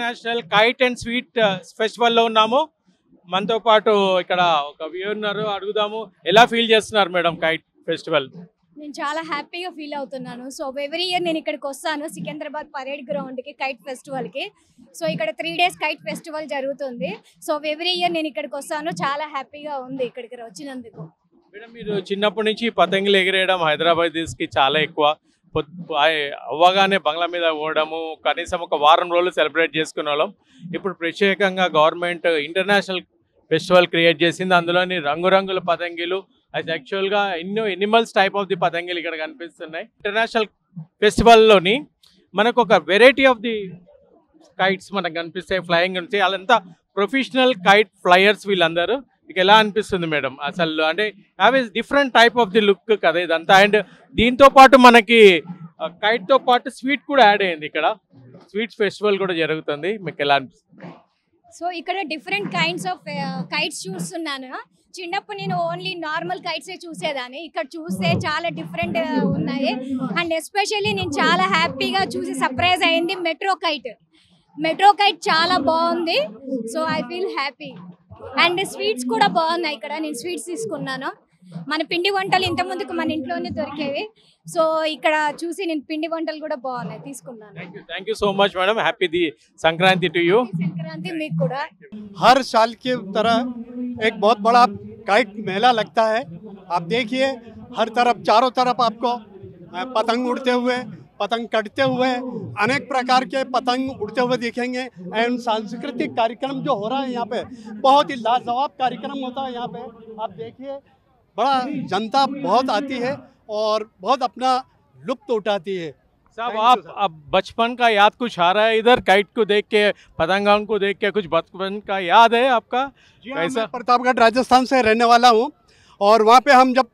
International kite and sweet ఫెస్టివల్లో ఉన్నాము. మనతో పాటు ఇక్కడ ఒక వ్యూ ఉన్నారు, అడుగుదాము. ఎలా ఫీల్ చేస్తున్నారు మేడం కైట్ ఫెస్టివల్? నేను చాలా హ్యాపీగా ఫీల్ అవుతున్నాను. సో ఎవ్రీ ఇయర్ నేను ఇక్కడికి వస్తాను, సికింద్రాబాద్ పరేడ్ గ్రౌండ్కి కైట్ ఫెస్టివల్కి. సో ఇక్కడ 3 days కైట్ ఫెస్టివల్ జరుగుతుంది. సో ఎవ్రీ ఇయర్ నేను ఇక్కడికి వస్తాను, చాలా హ్యాపీగా ఉంది ఇక్కడికి వచ్చినందుకు. మేడం, మీరు చిన్నప్పటి నుంచి పతంగులు ఎగిరేయడం హైదరాబాద్కి చాలా ఎక్కువ. అవ్వగానే బంగ్లా మీద పోవడము, కనీసం ఒక వారం రోజులు సెలబ్రేట్ చేసుకునే వాళ్ళం. ఇప్పుడు ప్రత్యేకంగా గవర్నమెంట్ ఇంటర్నేషనల్ ఫెస్టివల్ క్రియేట్ చేసింది. అందులోని రంగురంగుల పతంగిలు, అది యాక్చువల్గా ఎన్నో ఎనిమల్స్ టైప్ ఆఫ్ ది పతంగిలు ఇక్కడ కనిపిస్తున్నాయి. ఇంటర్నేషనల్ ఫెస్టివల్లోని మనకు ఒక వెరైటీ ఆఫ్ ది కైట్స్ మనకు కనిపిస్తాయి, ఫ్లయింగ్ ఉంటాయి. వాళ్ళంతా ప్రొఫెషనల్ కైట్ ఫ్లయర్స్ వీళ్ళందరూ. మీకు ఎలా అనిపిస్తుంది మేడం అసలు? అంటే have is different type of the look కదా ఇదంతా. అండ్ దీంతో పాటు మనకి కైట్తో పాటు స్వీట్ కూడా యాడ్ అయింది. ఇక్కడ స్వీట్స్ ఫెస్టివల్ కూడా జరుగుతుంది. మీకు ఎలా అనిపిస్తుంది? సో ఇక్కడ డిఫరెంట్ కైండ్స్ ఆఫ్ కైట్స్ చూస్తున్నాను. చిన్నప్పుడు నేను ఓన్లీ నార్మల్ కైట్సే చూసేదాన్ని, ఇక్కడ చూస్తే చాలా డిఫరెంట్ ఉన్నాయి. అండ్ ఎస్పెషల్లీ నేను చాలా హ్యాపీగా చూసి సర్ప్రైజ్ అయింది మెట్రో కైట్ చాలా బాగుంది. So I feel happy. And sweets కూడా బాగున్నాయి. ఇక్కడ నేను స్వీట్స్ తీసుకున్నాను. మన పిండి వంటలు ఇంత ముందుకు మన ఇంట్లోనే దొరికేవి. సో ఇక్కడ చూసి నేను పిండి వంటలు కూడా బాగున్నాయి, తీసుకున్నాను. Thank you so much madam. Happy the Sankranti to you. Sankranti మీకు కూడా. हर साल की तरह एक बहुत बड़ा काइट मेला लगता है. आप देखिए हर तरफ, चारों तरफ आपको पतंग उड़ते हुए, पतंग कटते हुए, अनेक प्रकार के पतंग उड़ते हुए दिखेंगे. एंड सांस्कृतिक कार्यक्रम जो हो रहा है यहाँ पे, बहुत ही लाजवाब कार्यक्रम होता है यहाँ पे. आप देखिए बड़ा जनता बहुत आती है और बहुत अपना लुत्फ उठाती है. साहब, आप अब बचपन का याद कुछ आ रहा है इधर काइट को देख के, पतंगों को देख के? कुछ बचपन का याद है आपका? जी हाँ, मैं प्रतापगढ़ राजस्थान से रहने वाला हूँ. और वहाँ पे हम जब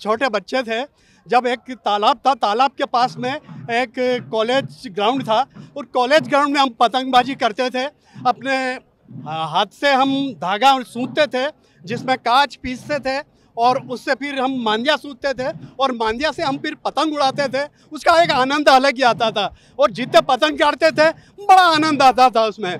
छोटे बच्चे थे, जब एक तालाब था, तालाब के पास में एक कॉलेज ग्राउंड था. और कॉलेज ग्राउंड में हम पतंगबाजी करते थे. अपने हाथ से हम धागा सूंघते थे, जिसमें कांच पीसते थे, और उससे फिर हम मांदिया सूंघते थे, और मांदिया से हम फिर पतंग उड़ाते थे. उसका एक आनंद अलग ही आता था. और जितने पतंग चढ़ते थे बड़ा आनंद आता था उसमें.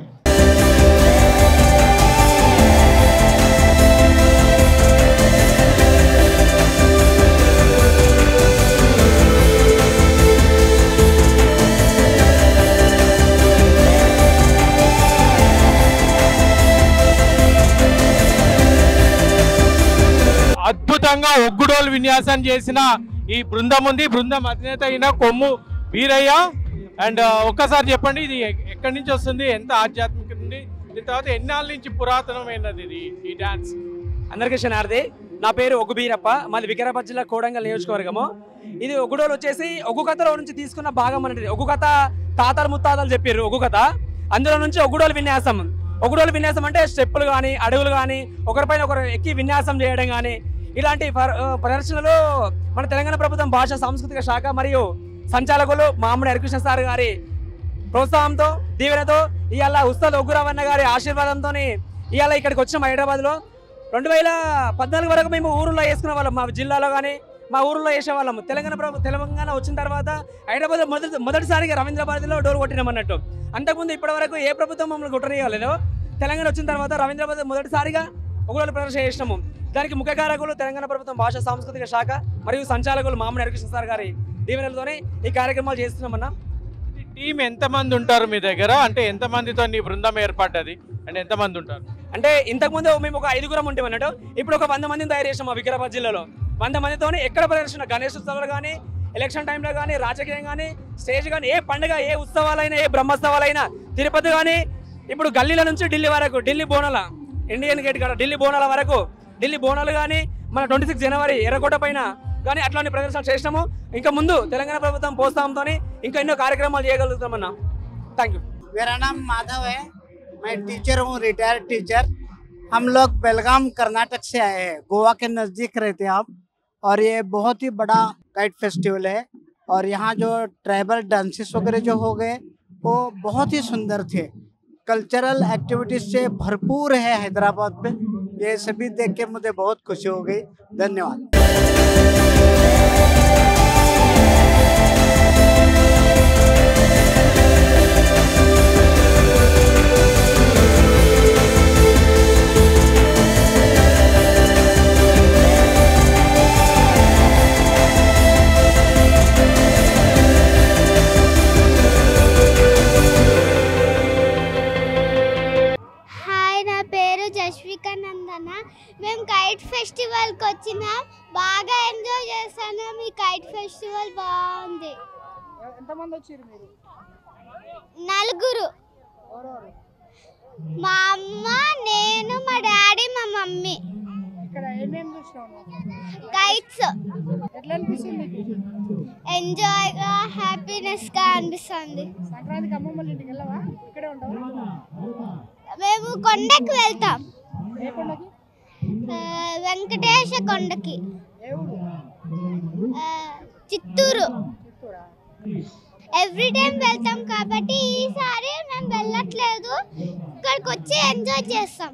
అద్భుతంగా ఒగ్గుడోలు విన్యాసం చేసిన ఈ బృందం ఉంది. బృందం అధినేత అయిన కొమ్ము వీరయ్య. అండ్ ఒక్కసారి చెప్పండి, ఇది ఎక్కడి నుంచి వస్తుంది, ఎంత ఆధ్యాత్మిక ఉంది, దీని తర్వాత ఎన్నాళ్ళ నుంచి పురాతనమైనది ఇది ఈ డాన్స్? అందరికీ శనార్థి. నా పేరు ఒగ్గు బీరప్ప, మాది వికారాబాద్ జిల్లా కోడంగల్ నియోజకవర్గము. ఇది ఒగ్గుడోలు వచ్చేసి ఒగ్గు కథలో నుంచి తీసుకున్న భాగం అనేది. ఒగ్గు కథ తాతలు ముత్తాతలు చెప్పారు ఒగ్గు కథ, అందులో నుంచి ఒగ్గుడోలు విన్యాసం. ఒగ్గుడోలు విన్యాసం అంటే స్టెప్పులు కానీ, అడుగులు కానీ, ఒకరిపైన ఒకరు ఎక్కి విన్యాసం చేయడం కానీ, ఇలాంటి ప్రదర్శనలు మన తెలంగాణ ప్రభుత్వం భాషా సాంస్కృతిక శాఖ మరియు సంచాలకులు మామిడి హరికృష్ణ సార్ గారి ప్రోత్సాహంతో, దీవెనతో, ఇవాళ ఉస్తాద్ ఒగ్గురావన్న గారి ఆశీర్వాదంతో ఇవాళ ఇక్కడికి వచ్చినాం. హైదరాబాద్లో 2014 వరకు మేము ఊరులో వేసుకునే వాళ్ళం, మా జిల్లాలో కానీ మా ఊరిలో వేసేవాళ్ళము. తెలంగాణ వచ్చిన తర్వాత హైదరాబాద్ మొదటిసారిగా రవీంద్రబాద్లో డోర్ కొట్టినాం అన్నట్టు. అంతకుముందు ఇప్పటివరకు ఏ ప్రభుత్వం మమ్మల్ని కొట్టనివ్వలేదు. తెలంగాణ వచ్చిన తర్వాత రవీంద్రబాద్ మొదటిసారిగా ఒగ్గుడోలు ప్రదర్శన చేసినాము. దానికి ముఖ్య కారకులు తెలంగాణ ప్రభుత్వం భాషా సాంస్కృతిక శాఖ మరియు సంచాలకులు మామిడి హరికృష్ణ సార్ గారి దీవెనలతోనే ఈ కార్యక్రమాలు చేస్తున్నామన్నా. టీం ఎంతమంది ఉంటారు మీ దగ్గర? అంటే ఎంతమందితో నీ బృందం ఏర్పడ్డది, అంటే ఎంతమంది ఉంటారు? అంటే ఇంతకుముందు మేము ఒక 5గురం ఉంటాం అన్నట్టు. ఇప్పుడు ఒక 100 మందిని తయారు చేసాం మా వికారాబాద్ జిల్లాలో. 100 మందితో ఎక్కడ ప్రదర్శన, గణేష్ ఉత్సవాలు కానీ, ఎలక్షన్ టైంలో కానీ, రాజకీయం కానీ, స్టేజ్ కానీ, ఏ పండుగ, ఏ ఉత్సవాలైనా, ఏ బ్రహ్మోత్సవాలైనా, తిరుపతి కానీ, ఇప్పుడు గల్లీల నుంచి ఢిల్లీ వరకు, ఢిల్లీ బోనాల, ఇండియన్ గేట్ కాడ ఢిల్లీ బోనాల వరకు, ఢిల్లీ బోనాలు కానీ, మన 26 జనవరి ఎర్రకోట పైన కానీ అట్లాంటి ప్రదర్శనలు చేసినాము. ఇంకా ముందు తెలంగాణ ప్రభుత్వం ప్రోత్సాహంతో ఇంకా ఎన్నో కార్యక్రమాలు చేయగలుగుతామన్నా. Thank you. मेरा नाम माधव है, मैं टीचर हूँ, रिटायर्ड टीचर. हम लोग बेलगाम कर्नाटक से आए हैं, गोवा के नज़दीक रहते हैं हम. और ये बहुत ही बड़ा काइट फेस्टिवल है. और यहाँ जो ट्राइबल डांसेस वगैरह जो हो गए वो बहुत ही सुंदर थे. कल्चरल एक्टिविटीज से भरपूर है हैदराबाद में. ये सभी देख के मुझे बहुत खुशी हो गई. धन्यवाद. ఎంతమంది వచ్చారు మీరు? నలుగురు. ఎవరెవరు? మా అమ్మ, నేను, మా డాడీ, మా మమ్మీ. ఇక్కడ ఏమేమి చూసినావు? కైట్స్. ఎట్లా అనిపిస్తుంది నీకు? ఎంజాయ్ గా హ్యాపీనెస్ గా అనిపిస్తుంది. సంక్రాంతికి అమ్మమ్మ వాళ్ళ ఇంటికి వెళ్ళవా? ఇక్కడే ఉంటావా? మేము కొండకి వెళ్తాం. ఏ కొండకి? వెంకటేశ కొండకి. ఏ ఊరు? చిత్తూరు. చిత్తూరా? ఎవ్రీ టైం వెళ్తాం కాబట్టి ఈసారి మేము వెళ్ళట్లేదు. ఇక్కడికి వచ్చి ఎంజాయ్ చేస్తాం.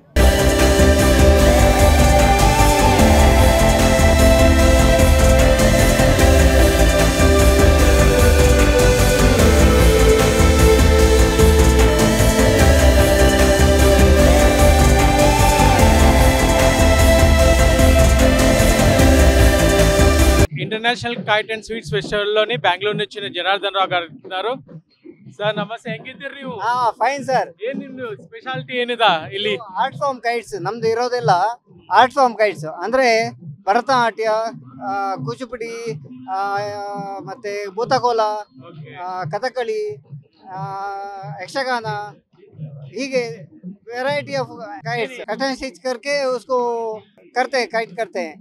ఇంటర్నేషనల్ కైట్ అండ్ స్వీట్స్ ఫెస్టివల్లోని బెంగళూరు నుంచి వచ్చిన జనార్దన్ ರಾವ್ గారు ಇದ್ದಾರೆ. ಸರ್ ನಮಸ್ತೆ, ಹೆಂಗಿದ್ದೀರಿ ನೀವು? Fine sir. ಏನ್ ನಿಮ್ದು ಸ್ಪೆಷಾಲಿಟಿ ಏನಿದೆ ಇಲ್ಲಿ? ಆರ್ಟ್ ಫಾರ್ಮ್ ಕೈಟ್ಸ್ ನಮ್ದು ಇರೋದೆಲ್ಲ ಆರ್ಟ್ ಫಾರ್ಮ್ ಕೈಟ್ಸ್ ಅಂದ್ರೆ ಭರತನಾಟ್ಯ, ಕೂಚಿಪುಡಿ, ಮತ್ತೆ ಭೂತಕೋಲ, ಕಥಕಳಿ, यक्षगान, ಹೀಗೆ variety of kites cut and stitch करके उसको करते हैं, काइट करते हैं,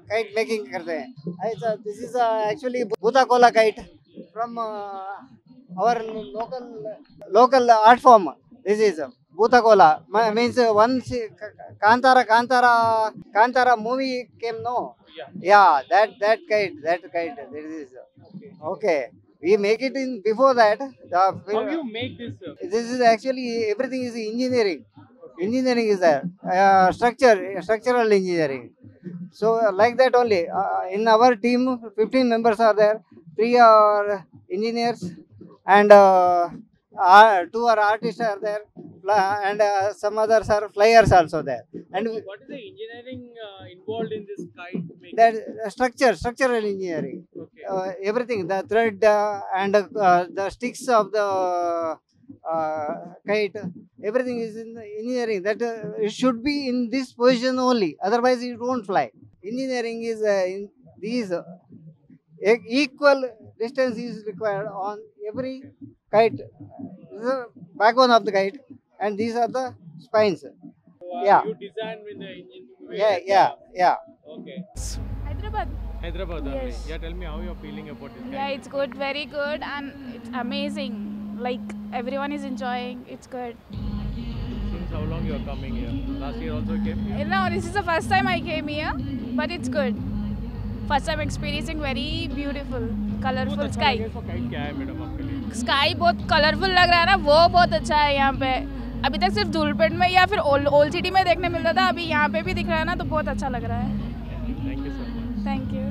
काइट मेकिंग करते हैं. ऐसा this is actually Bhutakola kite from our local art form. This is Bhutakola. Means once Kantara movie came, no? Yeah, that kite. This is okay. We make it in before that. How you make this? This is actually everything is engineering. Engineering is there. Structural engineering. So like that only. In our team, 15 members are there. 3 are engineers. And 2 are artists are there, and some others are flyers also there. And what is the engineering involved in this kite making? that structural engineering. Okay. Everything, the thread and the sticks of the kite, everything is in the engineering. That it should be in this position only, otherwise it won't fly. Engineering is in these equal distance is required on every kite. This is the backbone of the kite, and these are the spines. So, Yeah. You design with the engine. Yeah. Okay. Hyderabad only. Yes. Yeah, tell me how you're feeling about this kite. Yeah, it's good, very good, and it's amazing. Like everyone is enjoying. It's good. Since how long you're coming here? Last year also came here? No, this is the first time I came here, but it's good. First time experiencing very beautiful, colorful sky. Kite क्या है madam आपके लिए? Sky बहुत colourful लग रहा है ना, वो बहुत अच्छा है यहाँ पे. अभी तक सिर्फ धूलपेट में या फिर ओल्ड सिटी में देखने मिलता था, अभी यहाँ पे भी दिख रहा है ना, तो बहुत अच्छा लग रहा है. Thank you so much. Thank you.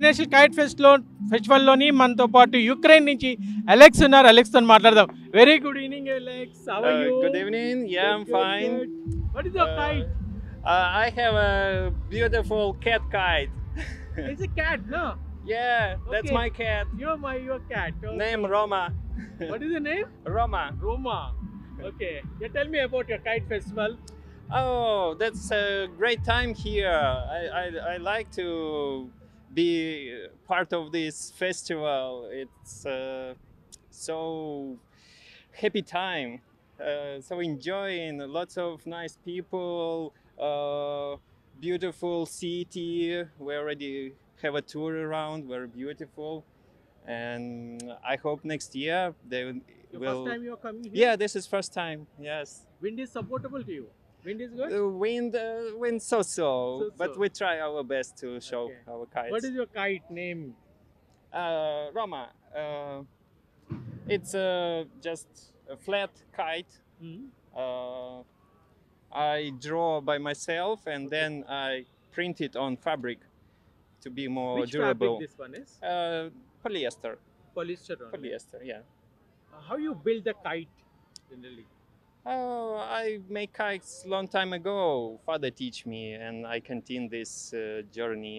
International kite ఫెస్టివల్లోని మనతో పాటు యుక్రెయిన్ నుంచి అలెక్స్ ఉన్నారు. అలెక్స్ తో మాట్లాడదాం. Very good evening Alex. How are you? Good evening. Yeah, I'm fine. What is your kite? I have a beautiful cat kite. It's a cat, no? Yeah, that's Okay. my cat. Your cat. Okay. Name Roma. What is the name? Roma. Roma. Okay. Yeah, tell me about your kite festival. Oh, that's a great time here. I like to be part of this festival. It's so happy time. So enjoying lots of nice people. Beautiful city. We already have a tour around. Very beautiful, and I hope next year they Your will. first time you're coming here? Yeah, this is first time. Yes. Wind is supportable to you? Wind is good? Wind so, but So-so. we try our best to show Okay. our kites. What is your kite name? Roma? It's just a flat kite. Hmm? I draw by myself and then I print it on fabric to be more Which durable. fabric this one is? Polyester. Polyester only. Polyester, yeah. How you build the kite generally? I make kites long time ago. Father teach me, and I continue this journey.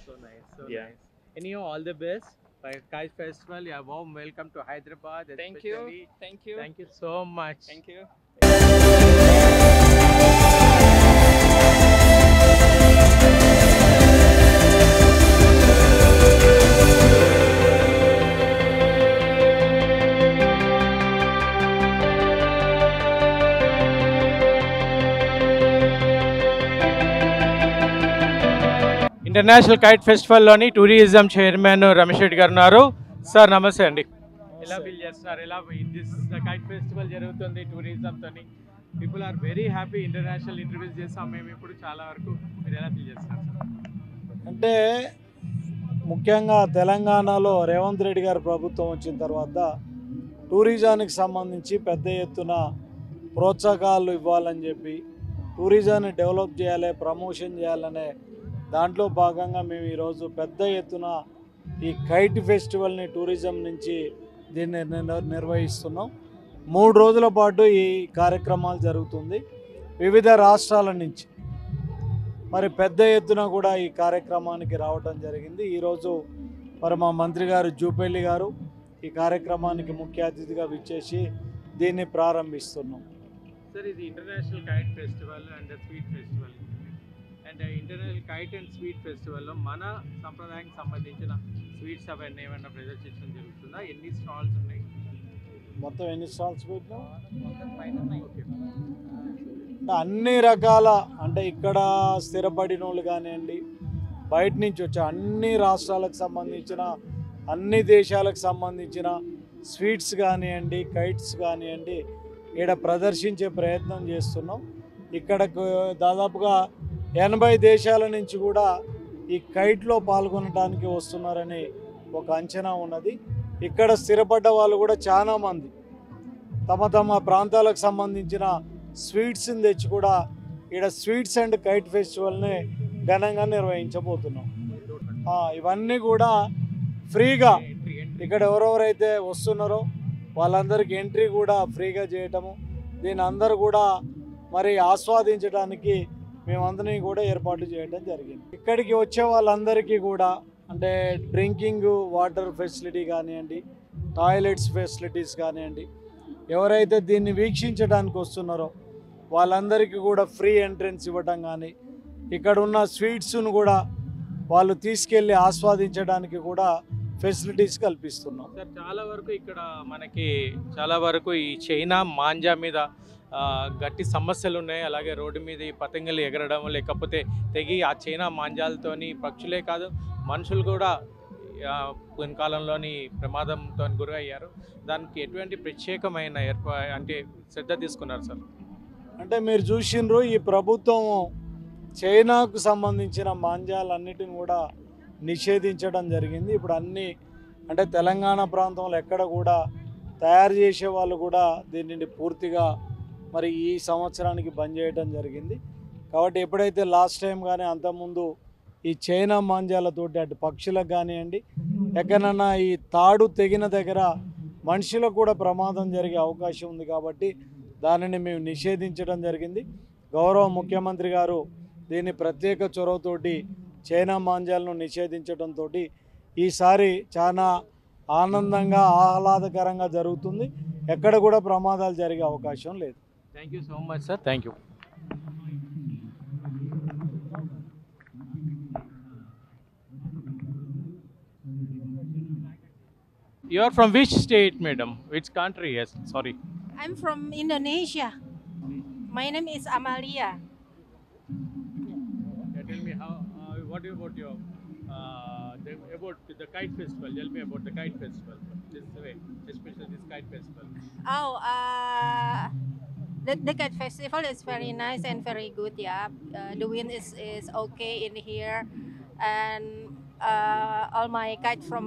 So nice, so Yeah. nice. Anyhow, all the best for Kite Festival. Yeah, warm welcome to Hyderabad. Thank you. especially. Thank you. Thank you so much. Thank you. International kite ఫెస్టివల్లోని tourism chairman Ramesh Reddy garu ఉన్నారు. Sir నమస్తే అండి. ఎలా feel చేస్తున్నారు? ఎలా this kite festival జరుగుతుంది టూరిజంతో, people are very happy. International interviews చేస్తాం మేము ఇప్పుడు చాలా వరకు. మీరు ఎలా ఫీల్ చేస్తున్నారు? అంటే ముఖ్యంగా తెలంగాణలో రేవంత్ రెడ్డి గారు ప్రభుత్వం వచ్చిన తర్వాత టూరిజానికి సంబంధించి పెద్ద ఎత్తున ప్రోత్సాహకాలు ఇవ్వాలని చెప్పి టూరిజాన్ని డెవలప్ చేయాలి, ప్రమోషన్ చేయాలనే దాంట్లో భాగంగా మేము ఈరోజు పెద్ద ఎత్తున ఈ కైట్ ఫెస్టివల్ని టూరిజం నుంచి దీన్ని నిర్వహిస్తున్నాం. 3 రోజుల పాటు ఈ కార్యక్రమాలు జరుగుతుంది. వివిధ రాష్ట్రాల నుంచి మరి పెద్ద ఎత్తున కూడా ఈ కార్యక్రమానికి రావటం జరిగింది. ఈరోజు మరి మా మంత్రి గారు జూపల్లి గారు ఈ కార్యక్రమానికి ముఖ్య అతిథిగా విచ్చేసి దీన్ని ప్రారంభిస్తున్నాం. సార్, ఇది international kite festival and sweet festival, and international kite and sweet ఫెస్టివల్లో మన సంప్రదాయానికి సంబంధించిన స్వీట్స్ అవన్నీ ఏమైనా ప్రదర్శించడం జరుగుతుందా? ఎన్ని స్టాల్స్ ఉన్నాయి? మొత్తం ఎన్ని స్టాల్స్ పెట్టినాం? అన్ని రకాల, అంటే ఇక్కడ స్థిరపడిన వాళ్ళు కానివ్వండి, బయట నుంచి వచ్చే అన్ని రాష్ట్రాలకు సంబంధించిన, అన్ని దేశాలకు సంబంధించిన స్వీట్స్ కానివ్వండి, కైట్స్ కానివ్వండి ఇక్కడ ప్రదర్శించే ప్రయత్నం చేస్తున్నాం. ఇక్కడ దాదాపుగా 80 దేశాల నుంచి కూడా ఈ కైట్లో పాల్గొనడానికి వస్తున్నారని ఒక అంచనా ఉన్నది. ఇక్కడ స్థిరపడ్డ వాళ్ళు కూడా చాలామంది తమ తమ ప్రాంతాలకు సంబంధించిన స్వీట్స్ని తెచ్చి కూడా ఇక్కడ స్వీట్స్ అండ్ కైట్ ఫెస్టివల్ని ఘనంగా నిర్వహించబోతున్నాం. ఇవన్నీ కూడా ఫ్రీగా ఇక్కడ ఎవరెవరైతే వస్తున్నారో వాళ్ళందరికీ ఎంట్రీ కూడా ఫ్రీగా చేయటము, దీని అందరూ కూడా మరి ఆస్వాదించడానికి మేమందరినీ కూడా ఏర్పాటు చేయడం జరిగింది. ఇక్కడికి వచ్చే వాళ్ళందరికీ కూడా అంటే డ్రింకింగ్ వాటర్ ఫెసిలిటీ కానివ్వండి, టాయిలెట్స్ ఫెసిలిటీస్ కానివ్వండి, ఎవరైతే దీన్ని వీక్షించడానికి వస్తున్నారో వాళ్ళందరికీ కూడా ఫ్రీ ఎంట్రన్స్ ఇవ్వటం కానీ, ఇక్కడ ఉన్న స్వీట్స్ను కూడా వాళ్ళు తీసుకెళ్ళి ఆస్వాదించడానికి కూడా ఫెసిలిటీస్ కల్పిస్తున్నాం. సార్, చాలా వరకు ఈ చైనా మాంజా మీద గట్టి సమస్యలు ఉన్నాయి. అలాగే రోడ్డు మీద ఈ పతంగులు ఎగరడం, లేకపోతే తెగి ఆ చైనా మాంజాలతోని పక్షులే కాదు మనుషులు కూడా కాలంలోని ప్రమాదంతో గురయ్యారు. దానికి ఎటువంటి ప్రత్యేకమైన అంటే శ్రద్ధ తీసుకున్నారు సార్? అంటే మీరు చూసిండ్రు, ఈ ప్రభుత్వం చైనాకు సంబంధించిన మాంజాలన్నిటిని కూడా నిషేధించడం జరిగింది. ఇప్పుడు అన్నీ అంటే తెలంగాణ ప్రాంతంలో ఎక్కడ కూడా తయారు చేసే వాళ్ళు కూడా దీనిని పూర్తిగా మరి ఈ సంవత్సరానికి బంద్ చేయడం జరిగింది. కాబట్టి ఎప్పుడైతే లాస్ట్ టైం కానీ అంతకుముందు ఈ చైనా మాంజాలతోటి అటు పక్షులకు కానివ్వండి, ఎక్కడన్నా ఈ తాడు తెగిన దగ్గర మనుషులకు కూడా ప్రమాదం జరిగే అవకాశం ఉంది. కాబట్టి దానిని మేము నిషేధించడం జరిగింది. గౌరవ ముఖ్యమంత్రి గారు దీన్ని ప్రత్యేక చొరవతోటి చైనా మాంజాలను నిషేధించడంతో ఈసారి చాలా ఆనందంగా ఆహ్లాదకరంగా జరుగుతుంది. ఎక్కడ కూడా ప్రమాదాలు జరిగే అవకాశం లేదు. Thank you so much sir. Thank you. You are from which state, madam? Which country? Yes, sorry. I'm from Indonesia. My name is Amalia. Tell me what about your about the kite festival? Tell me about the kite festival. This way, especially this kite festival. Oh, the kite festival is very nice and very good. Yeah, the wind is okay in here, and all my kite from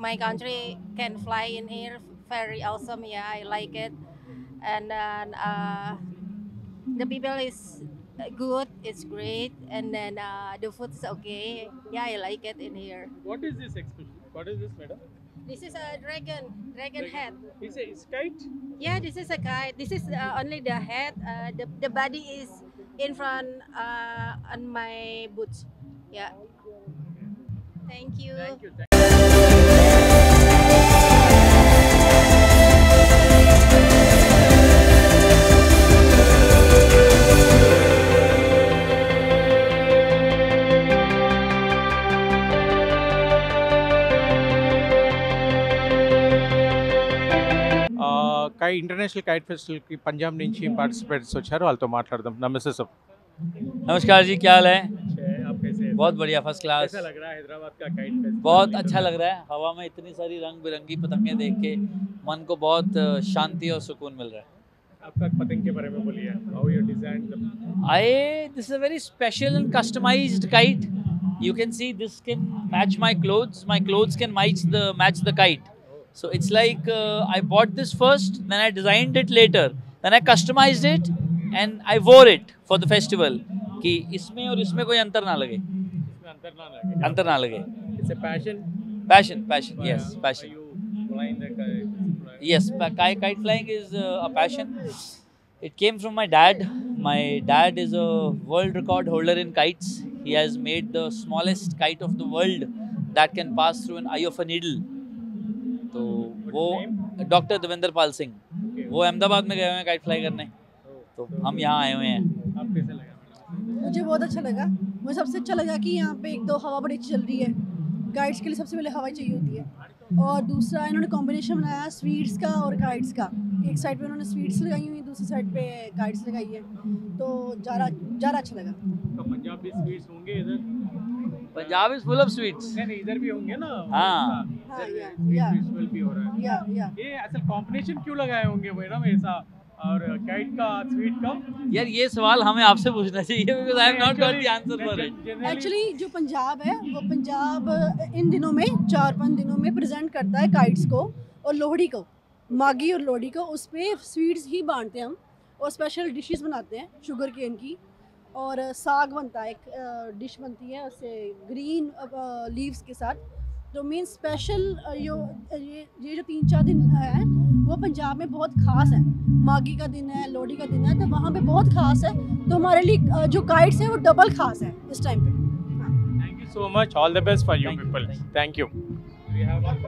my country can fly in here. Very awesome. Yeah, I like it, and then the people is good. It's great, and then the food is okay. Yeah, I like it in here. What is this expression? What is this, madam? This is a dragon head. Is it kite? Yeah, this is a kite. This is only the head. The body is in front on my boots. Yeah. Thank you. Thank you. International kite festival की पंजाब నుంచి participates వచ్చారు వాళ్ళతో మాట్లాడదాం. నమస్తే sir. नमस्कार जी, क्या हाल है? आप कैसे हैं? बहुत बढ़िया, फर्स्ट क्लास। कैसा लग रहा है हैदराबाद का काइट फेस्टिवल? बहुत अच्छा लग रहा है, हवा में इतनी सारी रंग बिरंगी पतंगे देख के मन को बहुत शांति और सुकून मिल रहा है। आपका पतंग के बारे में बोलिए, how you design This is a very special and customized kite. You can see this can match my clothes can match the kite. So it's like I bought this first, then I designed it later, then I customized it and I wore it for the festival कि इसमें और इसमें कोई अंतर ना लगे, अंतर ना लगे। It's a passion. Passion, yes, passion. Are you flying the kite? Yes, kite flying is a passion. It came from my dad. My dad is a world record holder in kites. He has made the smallest kite of the world that can pass through an eye of a needle. तो वो doctor Devendra Pal Singh, वो अहमदाबाद में गए हुए हैं kite fly करने, तो हम यहाँ आए हुए हैं। आप कैसे लगा? मुझे बहुत अच्छा लगा। मुझे सबसे अच्छा लगा कि यहाँ पे एक तो हवा बड़ी अच्छी चल रही है, गाइड्स के लिए सबसे पहले हवा चाहिए होती है, और दूसरा इन्होंने कॉम्बिनेशन बनाया स्वीट्स का और काइट्स का। एक साइड पे उन्होंने स्वीट्स लगाई हुई, दूसरी साइड पे काइट्स लगाई है, तो ज़्यादा अच्छा लगा। तो पंजाबी स्वीट्स होंगे इधर? Punjab is full of sweets. नहीं इधर भी होंगे ना। हाँ, फेस्टिवल भी हो रहा है। या ये असल कॉम्बिनेशन क्यों लगाए होंगे मैडम ऐसा, और काइट का स्वीट का? यार ये सवाल हमें आपसे पूछना चाहिए, because I have not got the answer for it. Actually जो पंजाब है वो पंजाब इन दिनों में 4-5 दिनों में प्रेजेंट करता है काइट्स को और लोहड़ी को, मागी और लोहड़ी को। उस पर स्वीट्स ही बांटते हैं हम, और स्पेशल डिशेस बनाते हैं शुगर केन की, और साग बनता है, एक डिश बनती है उससे ग्रीन लीव्स के साथ। तो मीन स्पेशल ये जो 3-4 दिन है वो पंजाब में बहुत ख़ास है। मागी का दिन है, लोहड़ी का दिन है, तो वहाँ पे बहुत ख़ास है। तो हमारे लिए जो काइट्स है वो डबल ख़ास है इस टाइम पे। Thank you so much. All the best for you people. Thank you.